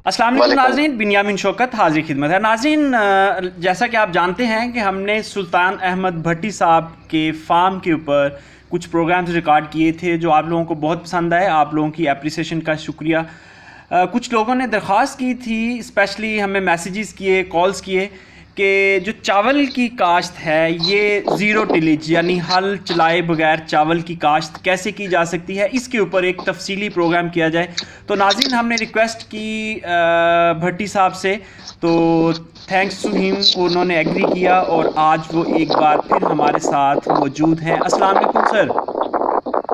السلام علیکم ناظرین، بنیامین شوکت حاضر خدمت ہے۔ ناظرین، جیسا کہ آپ جانتے ہیں کہ ہم نے سلطان احمد بھٹی صاحب کے فارم کے اوپر کچھ پروگرامز ریکارڈ کیے تھے جو آپ لوگوں کو بہت پسند آئے۔ آپ لوگوں کی اپریسیشن کا شکریہ۔ کچھ لوگوں نے درخواست کی تھی، اسپیشلی ہمیں میسیجز کیے، کالز کیے کہ جو چاول کی کاشت ہے یہ زیرو ٹیلیج یعنی ہل چلائے بغیر چاول کی کاشت کیسے کی جا سکتی ہے، اس کے اوپر ایک تفصیلی پروگرام کیا جائے۔ تو ناظرین، ہم نے ریکویسٹ کی بھٹی صاحب سے، تو تھینکس ٹو ہم، انہوں نے ایگری کیا اور آج وہ ایک بار پھر ہمارے ساتھ موجود ہیں۔ السلام علیکم سر۔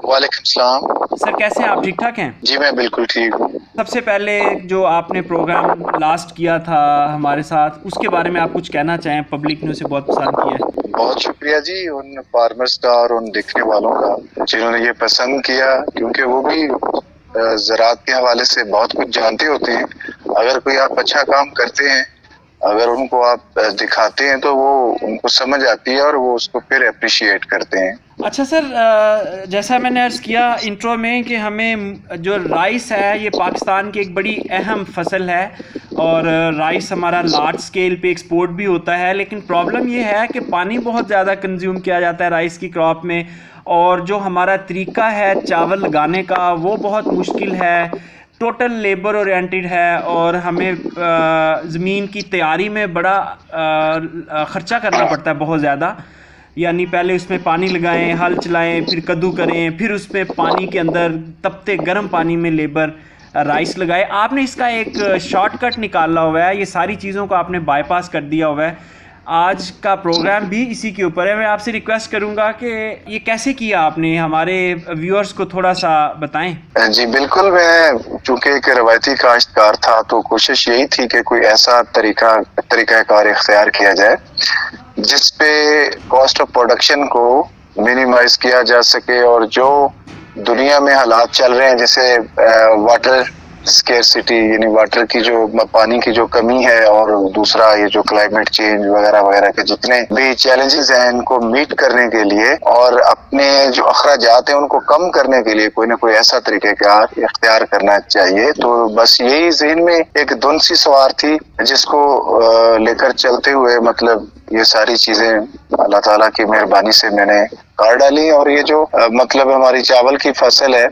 وعلیکم السلام سر کیسے ہیں آپ؟ ٹھیک ٹھاک ہیں؟ جی میں بالکل ٹھیک ہوں۔ سب سے پہلے جو آپ نے پروگرام لاسٹ کیا تھا ہمارے ساتھ، اس کے بارے میں آپ کچھ کہنا چاہیں؟ پبلک نے اسے بہت پسند کیا ہے۔ بہت شکریہ جی ان فارمرز کا اور ان دیکھنے والوں کا جنہوں نے یہ پسند کیا، کیونکہ وہ بھی زراعت کے حوالے سے بہت کچھ جانتے ہوتے ہیں۔ اگر کوئی آپ اچھا کام کرتے ہیں، اگر ان کو آپ دکھاتے ہیں تو وہ ان کو سمجھ آتی ہے اور وہ اس کو پھر اپریشیٹ کرتے ہیں۔ اچھا سر، جیسا میں نے عرض کیا انٹرو میں کہ ہمیں جو رائس ہے یہ پاکستان کی ایک بڑی اہم فصل ہے، اور رائس ہمارا لارج سکیل پہ ایکسپورٹ بھی ہوتا ہے، لیکن پرابلم یہ ہے کہ پانی بہت زیادہ کنزیوم کیا جاتا ہے رائس کی کراپ میں، اور جو ہمارا طریقہ ہے چاول لگانے کا وہ بہت مشکل ہے، ٹوٹل لیبر اورینٹیڈ ہے، اور ہمیں زمین کی تیاری میں بڑا خرچہ کرنا پڑتا ہے بہت زیادہ۔ یعنی پہلے اس میں پانی لگائیں، ہل چلائیں، پھر کدو کریں، پھر اس میں پانی کے اندر تپتے گرم پانی میں لیبر رائس لگائے۔ آپ نے اس کا ایک شارٹ کٹ نکالا ہوا ہے، یہ ساری چیزوں کو آپ نے بائی پاس کر دیا ہوا ہے۔ آج کا پروگرام بھی اسی کے اوپر ہے۔ میں آپ سے ریکویسٹ کروں گا کہ یہ کیسے کیا آپ نے، ہمارے ویورز کو تھوڑا سا بتائیں۔ جی بالکل، میں چونکہ ایک روایتی کاشتکار تھا تو کوشش یہی تھی کہ کوئی ایسا طریقہ کار اختیار کیا جائے جس پہ کاسٹ آف پروڈکشن کو منیمائز کیا جا سکے، اور جو دنیا میں حالات چل رہے ہیں جیسے واٹر اسکیرسٹی یعنی واٹر کی جو پانی کی جو کمی ہے، اور دوسرا یہ جو کلائمیٹ چینج وغیرہ وغیرہ کے جتنے بھی چیلنجز ہیں ان کو میٹ کرنے کے لیے اور اپنے جو اخراجات ہیں ان کو کم کرنے کے لیے کوئی نہ کوئی ایسا طریقہ کار اختیار کرنا چاہیے۔ تو بس یہی ذہن میں ایک دھن سی سوار تھی جس کو لے کر چلتے ہوئے مطلب یہ ساری چیزیں اللہ تعالیٰ کی مہربانی سے میں نے کر ڈالی۔ اور یہ جو مطلب ہماری چاول کی فصل ہے،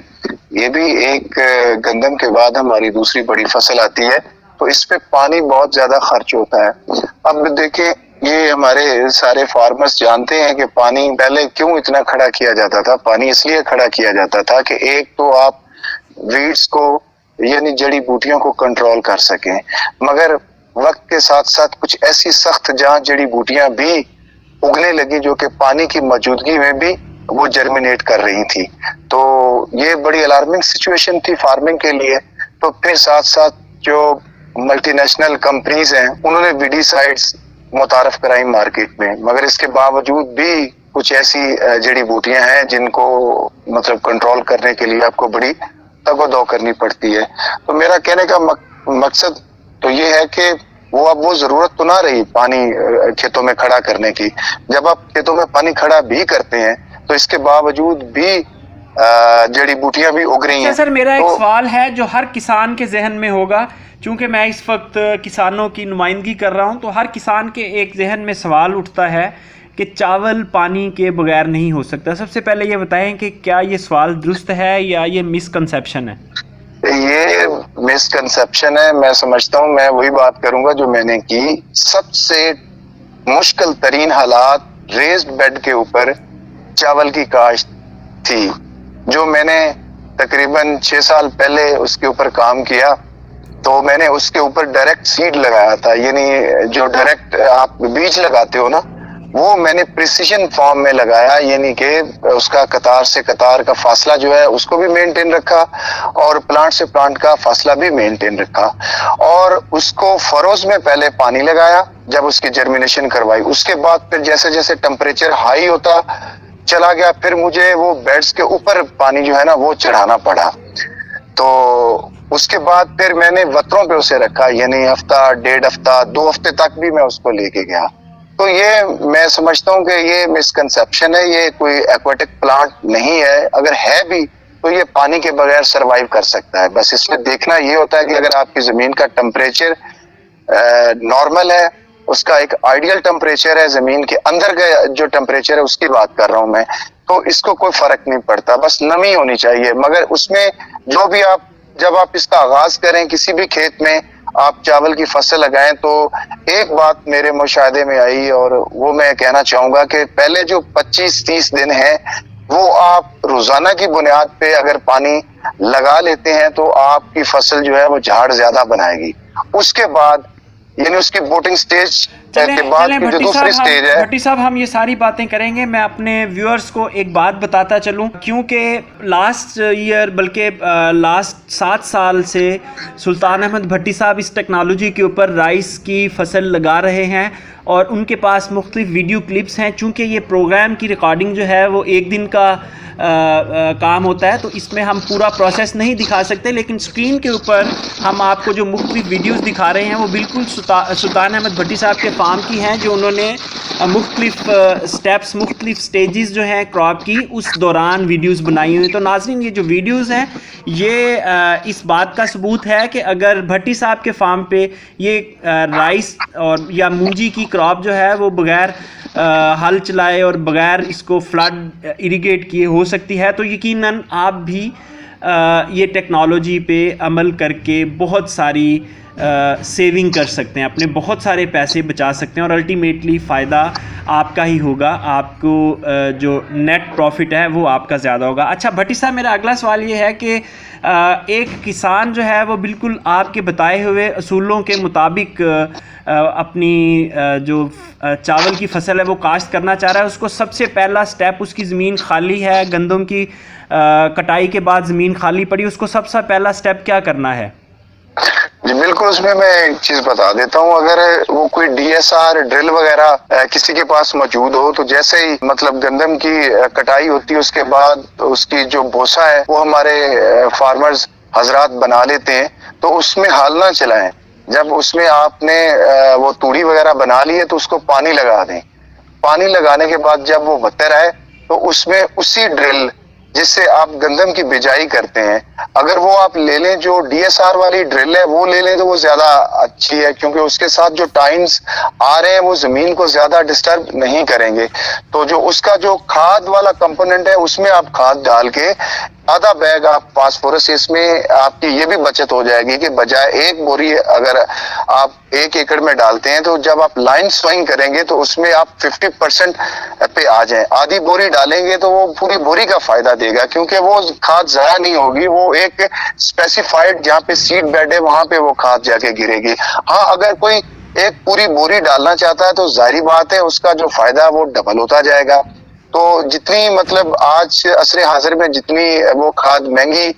یہ بھی ایک گندم کے بعد ہماری دوسری بڑی فصل آتی ہے، تو اس پہ پانی بہت زیادہ خرچ ہوتا ہے۔ اب دیکھیں، یہ ہمارے سارے فارمرز جانتے ہیں کہ پانی پہلے کیوں اتنا کھڑا کیا جاتا تھا۔ پانی اس لیے کھڑا کیا جاتا تھا کہ ایک تو آپ ویڈز کو یعنی جڑی بوٹیوں کو کنٹرول کر سکیں، مگر وقت کے ساتھ ساتھ کچھ ایسی سخت جہاں جڑی بوٹیاں بھی اگنے لگی جو کہ پانی کی موجودگی میں بھی وہ جرمینیٹ کر رہی تھی، تو یہ بڑی الارمنگ سچویشن تھی فارمنگ کے لیے۔ تو پھر ساتھ ساتھ جو ملٹی نیشنل کمپنیز ہیں انہوں نے ویڈی سائڈز متعارف کرائی مارکیٹ میں، مگر اس کے باوجود بھی کچھ ایسی جڑی بوٹیاں ہیں جن کو مطلب کنٹرول کرنے کے لیے آپ کو بڑی تگ و دو کرنی پڑتی ہے۔ تو میرا کہنے کا مقصد تو یہ ہے کہ وہ ضرورت تو نہ رہی پانی کھیتوں میں کھڑا کرنے کی۔ جب آپ کھیتوں میں پانی کھڑا بھی کرتے ہیں تو اس کے باوجود بھی جڑی بوٹیاں بھی اگ رہی ہیں۔ سر میرا ایک سوال ہے جو ہر کسان کے ذہن میں ہوگا، چونکہ میں اس وقت کسانوں کی نمائندگی کر رہا ہوں، تو ہر کسان کے ایک ذہن میں سوال اٹھتا ہے کہ چاول پانی کے بغیر نہیں ہو سکتا۔ سب سے پہلے یہ بتائیں کہ کیا یہ سوال درست ہے یا یہ مس کنسیپشن ہے؟ یہ مس کنسیپشن ہے، میں سمجھتا ہوں۔ میں وہی بات کروں گا جو میں نے کی۔ سب سے مشکل ترین حالات ریزڈ بیڈ کے اوپر چاول کی کاشت تھی، جو میں نے تقریباً 6 سال پہلے اس کے اوپر کام کیا۔ تو میں نے اس کے اوپر ڈائریکٹ سیڈ لگایا تھا، یعنی جو ڈائریکٹ آپ بیج لگاتے ہو نا، وہ میں نے پریسیشن فارم میں لگایا، یعنی کہ اس کا قطار سے قطار کا فاصلہ جو ہے اس کو بھی مینٹین رکھا، اور پلانٹ سے پلانٹ کا فاصلہ بھی مینٹین رکھا، اور اس کو فروز میں پہلے پانی لگایا جب اس کی جرمینیشن کروائی۔ اس کے بعد پھر جیسے جیسے ٹمپریچر ہائی ہوتا چلا گیا، پھر مجھے وہ بیڈز کے اوپر پانی جو ہے نا وہ چڑھانا پڑا۔ تو اس کے بعد پھر میں نے وتروں پہ اسے رکھا، یعنی ہفتہ، 1.5 ہفتہ، 2 ہفتے تک بھی میں اس کو لے کے گیا۔ تو یہ میں سمجھتا ہوں کہ یہ مسکنسیپشن ہے، یہ کوئی ایکواٹک پلانٹ نہیں ہے، اگر ہے بھی تو یہ پانی کے بغیر سروائیو کر سکتا ہے. بس اس میں دیکھنا یہ ہوتا ہے کہ اگر آپ کی زمین کا ٹمپریچر نارمل ہے, اس کا ایک آئیڈیل ٹمپریچر ہے, زمین کے اندر کا جو ٹمپریچر ہے اس کی بات کر رہا ہوں میں, تو اس کو کوئی فرق نہیں پڑتا, بس نمی ہونی چاہیے. مگر اس میں جو بھی جب آپ اس کا آغاز کریں کسی بھی کھیت میں آپ چاول کی فصل لگائیں, تو ایک بات میرے مشاہدے میں آئی اور وہ میں کہنا چاہوں گا کہ پہلے جو 25-30 دن ہیں وہ آپ روزانہ کی بنیاد پہ اگر پانی لگا لیتے ہیں تو آپ کی فصل جو ہے وہ جھاڑ زیادہ بنائے گی. اس کے بعد یعنی اس کی بوٹنگ سٹیج کے بعد کی جو دوسری سٹیج ہے. بھٹی صاحب ہم یہ ساری باتیں کریں گے. میں اپنے ویورز کو ایک بات بتاتا چلوں, کیونکہ لاسٹ ایئر بلکہ لاسٹ 7 سال سے سلطان احمد بھٹی صاحب اس ٹیکنالوجی کے اوپر رائس کی فصل لگا رہے ہیں اور ان کے پاس مختلف ویڈیو کلپس ہیں. چونکہ یہ پروگرام کی ریکارڈنگ جو ہے وہ ایک دن کا کام ہوتا ہے, تو اس میں ہم پورا پروسیس نہیں دکھا سکتے, لیکن سکرین کے اوپر ہم آپ کو جو مختلف ویڈیوز دکھا رہے ہیں وہ بالکل سلطان احمد بھٹی صاحب کے فارم کی ہیں, جو انہوں نے مختلف سٹیپس مختلف سٹیجز جو ہیں کراپ کی اس دوران ویڈیوز بنائی ہوئی. تو ناظرین یہ جو ویڈیوز ہیں یہ اس بات کا ثبوت ہے کہ اگر بھٹی صاحب کے فارم پہ یہ رائس اور یا مونجی کی کراپ جو ہے وہ بغیر ہل چلائے اور بغیر اس کو فلڈ اریگیٹ کیے ہو سکتی ہے, تو یقیناً آپ بھی یہ ٹیکنالوجی پہ عمل کر کے بہت ساری سیونگ کر سکتے ہیں, اپنے بہت سارے پیسے بچا سکتے ہیں اور الٹیمیٹلی فائدہ آپ کا ہی ہوگا. آپ کو جو نیٹ پروفٹ ہے وہ آپ کا زیادہ ہوگا. اچھا بھٹی صاحب, میرا اگلا سوال یہ ہے کہ ایک کسان جو ہے وہ بالکل آپ کے بتائے ہوئے اصولوں کے مطابق اپنی جو چاول کی فصل ہے وہ کاشت کرنا چاہ رہا ہے. اس کو سب سے پہلا سٹیپ, اس کی زمین خالی ہے, گندم کی کٹائی کے بعد زمین خالی پڑی, اس کو سب سے پہلا سٹیپ کیا کرنا ہے؟ جی بالکل, اس میں ایک چیز بتا دیتا ہوں. اگر وہ کوئی DSR ڈرل وغیرہ کسی کے پاس موجود ہو, تو جیسے ہی مطلب گندم کی کٹائی ہوتی ہے اس کے بعد اس کی جو بھوسا ہے وہ ہمارے فارمرز حضرات بنا لیتے ہیں, تو اس میں ہال نہ چلائیں. جب اس میں آپ نے وہ توڑی وغیرہ بنا لی ہے تو اس کو پانی لگا دیں. پانی لگانے کے بعد جب وہ بتر آئے تو اس میں اسی ڈرل جس سے آپ گندم کی بجائی کرتے ہیں, اگر وہ آپ لے لیں جو DSR والی ڈرل ہے وہ لے لیں تو وہ زیادہ اچھی ہے, کیونکہ اس کے ساتھ جو ٹائمز آ رہے ہیں وہ زمین کو زیادہ ڈسٹرب نہیں کریں گے. تو جو اس کا جو کھاد والا کمپوننٹ ہے اس میں آپ کھاد ڈال کے آدھا بیگ آپ فاسفورس, اس میں آپ کی یہ بھی بچت ہو جائے گی کہ بجائے 1 بوری اگر آپ 1 ایکڑ میں ڈالتے ہیں تو جب آپ لائن سوئنگ کریں گے تو اس میں آپ 50% پہ آ جائیں. آدھی بوری ڈالیں گے تو وہ پوری بوری کا فائدہ دے گا, کیونکہ وہ کھاد ضائع نہیں ہوگی, وہ ایک اسپیسیفائڈ جہاں پہ سیڈ بیڈ ہے وہاں پہ وہ کھاد جا کے گرے گی. ہاں اگر کوئی ایک پوری بوری ڈالنا چاہتا ہے تو ظاہری بات ہے اس کا جو فائدہ ہے وہ ڈبل ہوتا جائے گا. تو جتنی مطلب آج عصر حاضر میں جتنی وہ کھاد مہنگی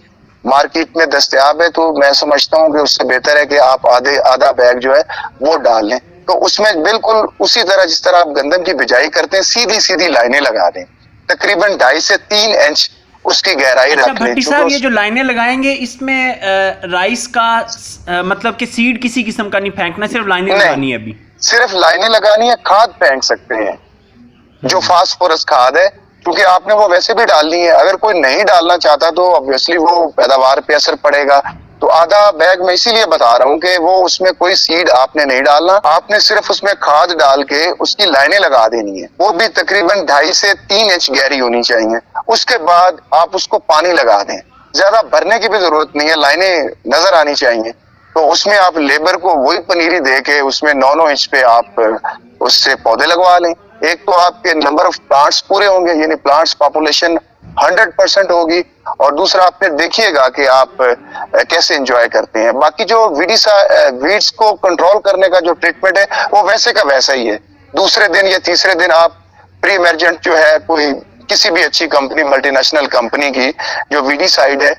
مارکیٹ میں دستیاب ہے, تو میں سمجھتا ہوں کہ اس سے بہتر ہے کہ آپ آدھا بیگ جو ہے وہ ڈال لیں. تو اس میں بالکل اسی طرح جس طرح آپ گندم کی بجائی کرتے ہیں سیدھی لائنیں لگا دیں, تقریباً 2.5 سے 3 انچ اس کی گہرائی رکھ لیں. بھٹی صاحب یہ جو لائنیں لگائیں گے اس میں رائس کا مطلب کہ سیڈ کسی قسم کا نہیں پھینکنا, صرف لائنیں لگانی ہے, ابھی صرف لائنیں لگانی ہے. کھاد پھینک سکتے ہیں جو فاسفورس کھاد ہے, کیونکہ آپ نے وہ ویسے بھی ڈالنی ہے. اگر کوئی نہیں ڈالنا چاہتا تو obviously وہ پیداوار پہ اثر پڑے گا. تو آدھا بیگ میں اسی لیے بتا رہا ہوں کہ وہ اس میں کوئی سیڈ آپ نے نہیں ڈالنا, آپ نے صرف اس میں کھاد ڈال کے اس کی لائنیں لگا دینی ہے, وہ بھی تقریباً 2.5 سے 3 انچ گہری ہونی چاہیے. اس کے بعد آپ اس کو پانی لگا دیں, زیادہ بھرنے کی بھی ضرورت نہیں ہے, لائنیں نظر آنی چاہیے. تو اس میں آپ لیبر کو وہی پنیری دے کے اس میں 9 انچ پہ آپ اس سے پودے لگوا لیں. ایک تو آپ کے نمبر آف پلانٹس پورے ہوں گے, یعنی پلانٹس پاپولیشن 100% ہوگی, اور دوسرا آپ پھر دیکھیے گا کہ آپ کیسے انجوائے کرتے ہیں. باقی جو ویڈس کو کنٹرول کرنے کا جو ٹریٹمنٹ ہے وہ ویسے کا ویسا ہی ہے. دوسرے دن یا تیسرے دن آپ پری ایمرجنٹ جو ہے کوئی کسی بھی اچھی کمپنی ملٹی نیشنل کمپنی کی جو ویڈی سائیڈ ہے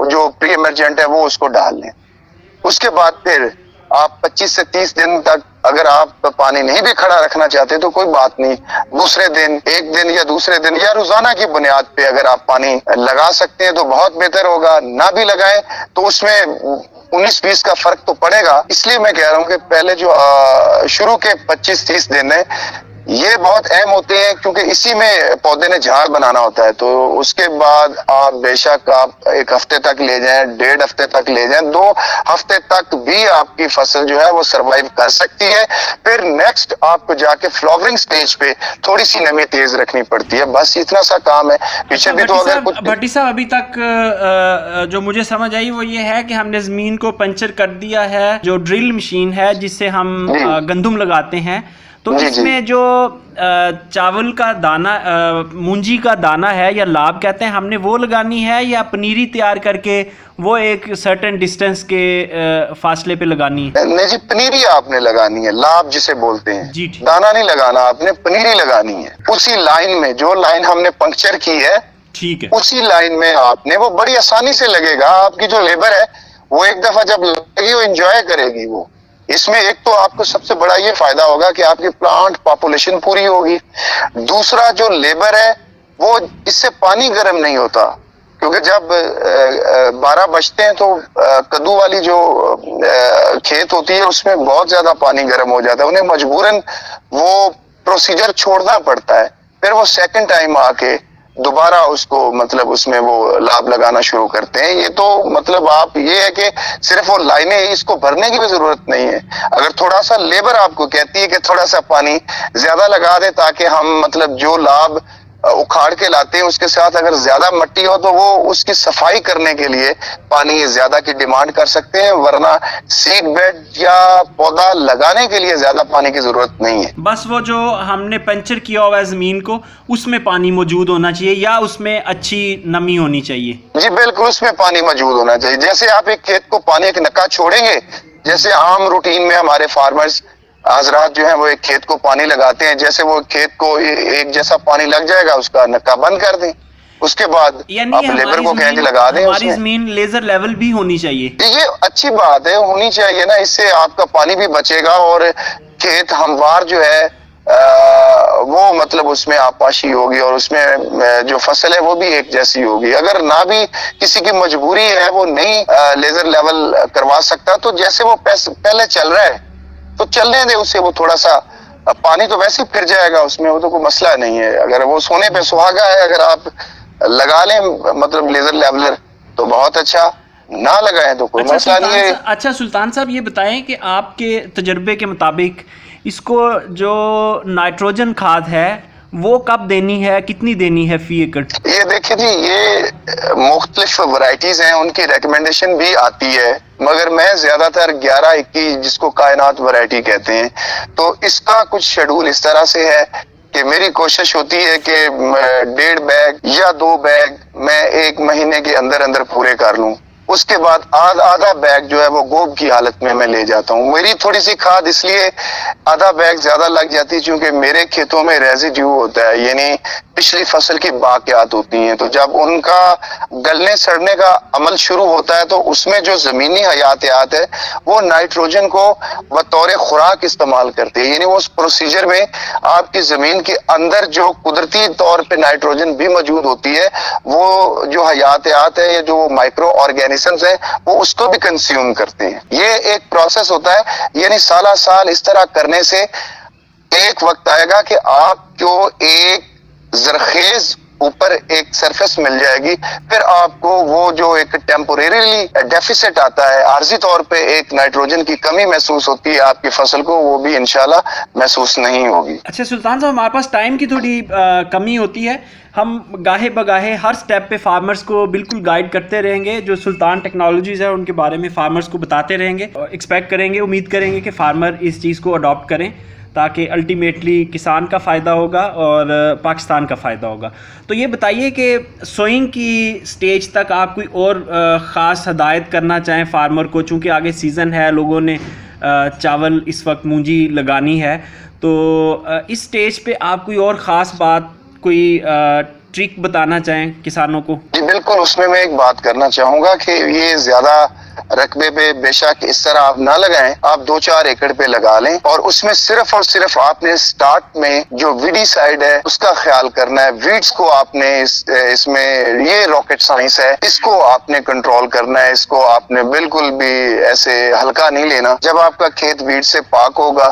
جو پری ایمرجنٹ ہے وہ اس کو ڈال لیں. اس کے بعد پھر آپ 25 سے 30 دن تک اگر آپ پانی نہیں بھی کھڑا رکھنا چاہتے تو کوئی بات نہیں, دوسرے دن 1 دن یا دوسرے دن یا روزانہ کی بنیاد پہ اگر آپ پانی لگا سکتے ہیں تو بہت بہتر ہوگا. نہ بھی لگائیں تو اس میں 19-20 کا فرق تو پڑے گا. اس لیے میں کہہ رہا ہوں کہ پہلے جو شروع کے 25-30 دن ہیں یہ بہت اہم ہوتے ہیں کیونکہ اسی میں پودے نے جھاڑ بنانا ہوتا ہے. تو اس کے بعد آپ بے شک آپ 1 ہفتے تک لے جائیں, 1.5 ہفتے تک لے جائیں, 2 ہفتے تک بھی آپ کی فصل جو ہے وہ سروائیو کر سکتی ہے. پھر نیکسٹ آپ کو جا کے فلاورنگ سٹیج پہ تھوڑی سی نمی تیز رکھنی پڑتی ہے, بس اتنا سا کام ہے. پیچھے بھی تو اگر کچھ بھٹی صاحب ابھی تک جو مجھے سمجھ آئی وہ یہ ہے کہ ہم نے زمین کو پنچر کر دیا ہے, جو ڈرل مشین ہے جس سے ہم گندم لگاتے ہیں, تو اس میں جو چاول کا دانہ, مونجی کا دانہ ہے یا لاب کہتے ہیں, ہم نے وہ لگانی ہے یا پنیری تیار کر کے وہ ایک سرٹن ڈسٹینس کے فاصلے پہ لگانی ہے؟ نہیں جی, پنیری آپ نے لگانی ہے, لاب جسے بولتے ہیں. جی ٹھیک, دانا نہیں لگانا, آپ نے پنیری لگانی ہے. اسی لائن میں جو لائن ہم نے پنکچر کی ہے, ٹھیک ہے, اسی لائن میں آپ نے, وہ بڑی آسانی سے لگے گا. آپ کی جو لیبر ہے وہ ایک دفعہ جب لگے گی وہ انجوائے کرے گی. وہ اس میں ایک تو آپ کو سب سے بڑا یہ فائدہ ہوگا کہ آپ کی پلانٹ پاپولیشن پوری ہوگی. دوسرا جو لیبر ہے وہ اس سے پانی گرم نہیں ہوتا, کیونکہ جب 12 بجتے ہیں تو کدو والی جو کھیت ہوتی ہے اس میں بہت زیادہ پانی گرم ہو جاتا ہے. انہیں مجبوراً وہ پروسیجر چھوڑنا پڑتا ہے. پھر وہ سیکنڈ ٹائم آ کے دوبارہ اس کو مطلب اس میں وہ لاب لگانا شروع کرتے ہیں. یہ تو مطلب آپ یہ ہے کہ صرف وہ لائنیں, اس کو بھرنے کی بھی ضرورت نہیں ہے. اگر تھوڑا سا لیبر آپ کو کہتی ہے کہ تھوڑا سا پانی زیادہ لگا دے تاکہ ہم مطلب جو لاب اکھاڑ کے لاتے ہیں اس کے ساتھ اگر زیادہ مٹی ہو تو وہ اس کی صفائی کرنے کے لیے پانی زیادہ کی ڈیمانڈ کر سکتے ہیں, ورنہ سیڈ بیڈ یا پودا لگانے کے لیے زیادہ پانی کی ضرورت نہیں ہے. بس وہ جو ہم نے پنچر کیا ہوا ہے زمین کو, اس میں پانی موجود ہونا چاہیے یا اس میں اچھی نمی ہونی چاہیے؟ جی بالکل, اس میں پانی موجود ہونا چاہیے. جیسے آپ ایک کھیت کو پانی ایک نکا چھوڑیں گے, جیسے عام روٹین میں ہمارے فارمرز حضرات جو ہیں وہ ایک کھیت کو پانی لگاتے ہیں, جیسے وہ کھیت کو ایک جیسا پانی لگ جائے گا اس کا نکا بند کر دیں, اس کے بعد آپ لیبر کو کہیں کہ لگا دیں. ہماری زمین لیزر لیول بھی ہونی چاہیے. یہ اچھی بات ہے, ہونی چاہیے نا, اس سے آپ کا پانی بھی بچے گا اور کھیت ہموار جو ہے وہ مطلب اس میں آبپاشی ہوگی اور اس میں جو فصل ہے وہ بھی ایک جیسی ہوگی. اگر نہ بھی کسی کی مجبوری ہے وہ نہیں لیزر لیول کروا سکتا, تو جیسے وہ پہلے چل رہا ہے تو چلنے دے اسے, وہ تھوڑا سا پانی تو ویسے ہی پھر جائے گا اس میں, وہ تو کوئی مسئلہ نہیں ہے. اگر وہ سونے پہ سہاگا ہے, اگر آپ لگا لیں مطلب لیزر لیولر تو بہت اچھا, نہ لگائیں تو کوئی مسئلہ نہیں ہے. اچھا سلطان صاحب یہ بتائیں کہ آپ کے تجربے کے مطابق اس کو جو نائٹروجن کھاد ہے وہ کب دینی ہے, کتنی دینی ہے فی ایکڑ؟ یہ دیکھیں جی, یہ مختلف ورائٹیز ہیں, ان کی ریکمنڈیشن بھی آتی ہے, مگر میں زیادہ تر 11-21 جس کو کائنات ورائٹی کہتے ہیں, تو اس کا کچھ شیڈول اس طرح سے ہے کہ میری کوشش ہوتی ہے کہ 1.5 بیگ یا 2 بیگ میں 1 مہینے کے اندر اندر پورے کر لوں. اس کے بعد آدھا بیگ جو ہے وہ گوب کی حالت میں لے جاتا ہوں. میری تھوڑی سی کھاد اس لیے آدھا بیگ زیادہ لگ جاتی ہے چونکہ میرے کھیتوں میں ریزیڈیو ہوتا ہے, یعنی پچھلی فصل کی باقیات ہوتی ہیں, تو جب ان کا گلنے سڑنے کا عمل شروع ہوتا ہے تو اس میں جو زمینی حیاتیات ہے وہ نائٹروجن کو بطور خوراک استعمال کرتے ہیں. یعنی وہ اس پروسیجر میں آپ کی زمین کے اندر جو قدرتی طور پہ نائٹروجن بھی موجود ہوتی ہے, وہ جو حیاتیات ہے یا جو مائکرو آرگینزمز ہیں وہ اس کو بھی کنزیوم کرتے ہیں. یہ ایک پروسیس ہوتا ہے, یعنی سالہ سال اس طرح کرنے سے ایک وقت آئے گا کہ آپ کو ایک زرخیز اوپر ایک سرفیس مل جائے گی, پھر آپ کو وہ جو ایک ٹیمپوریریلی ڈیفیسٹ آتا ہے, عارضی طور پہ ایک نائٹروجن کی کمی محسوس ہوتی ہے آپ کی فصل کو, وہ بھی انشاءاللہ محسوس نہیں ہوگی. اچھا سلطان صاحب, ہمارے پاس ٹائم کی تھوڑی کمی ہوتی ہے, ہم گاہے بگاہے ہر سٹیپ پہ فارمرز کو بالکل گائیڈ کرتے رہیں گے, جو سلطان ٹیکنالوجیز ہے ان کے بارے میں فارمرز کو بتاتے رہیں گے, ایکسپیکٹ کریں گے, امید کریں گے کہ فارمر اس چیز کو اڈاپٹ کریں تاکہ الٹیمیٹلی کسان کا فائدہ ہوگا اور پاکستان کا فائدہ ہوگا. تو یہ بتائیے کہ سوئنگ کی سٹیج تک آپ کوئی اور خاص ہدایت کرنا چاہیں فارمر کو, چونکہ آگے سیزن ہے, لوگوں نے چاول اس وقت مونجی لگانی ہے, تو اس سٹیج پہ آپ کوئی اور خاص بات, کوئی ٹرک بتانا چاہیں کسانوں کو؟ جی بالکل, اس میں ایک بات کرنا چاہوں گا کہ یہ زیادہ رقبے پہ بے شک اس طرح آپ نہ لگائیں, آپ 2-4 ایکڑ پہ لگا لیں, اور اس میں صرف اور صرف آپ نے سٹارٹ میں جو ویڈی سائیڈ ہے اس کا خیال کرنا ہے. ویڈز کو آپ نے اس میں, یہ راکٹ سائنس ہے, اس کو آپ نے کنٹرول کرنا ہے, اس کو آپ نے بالکل بھی ایسے ہلکا نہیں لینا. جب آپ کا کھیت ویڈ سے پاک ہوگا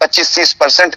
25-30%